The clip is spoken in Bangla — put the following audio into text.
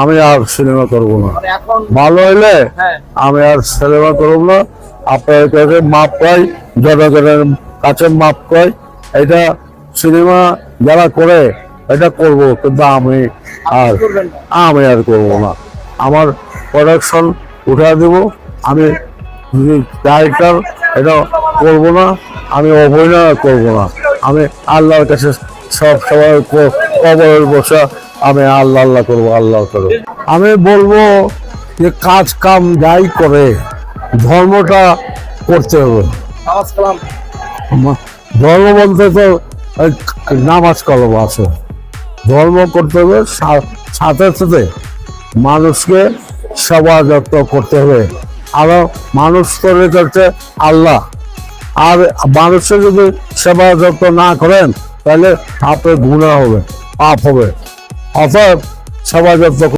আমি আর সিনেমা করবো না, ভালো হইলে আমি আর সিনেমা করবো না। আপনার কাছে মাপ পাই, জনগণের কাছে মাপ পাই। এটা সিনেমা যারা করে এটা করব, কিন্তু আমি আর করবো না। আমার প্রোডাকশন উঠা দেব, আমি ডাইরেক্টর এটা করবো না, আমি অভিনয় করবো না। আমি আল্লাহর কাছে সব সবাই কবরের বসা আমি আল্লাহ আল্লাহ করবো, আল্লাহ করবো। আমি বলবো যে কাজ কাম যাই করে ধর্মটা করতে হবে। ধর্ম বলতে তো নামাজ কলম আছে, ধর্ম করতে হবে, সাথে সাথে মানুষকে সেবা যত্ন করতে হবে। আরো মানুষ তৈরি করছে আল্লাহ, আর মানুষের যদি সেবা যত্ন না করেন তাহলে আপনার গুনাহ হবে, পাপ হবে। অতএব সেবা যত্ন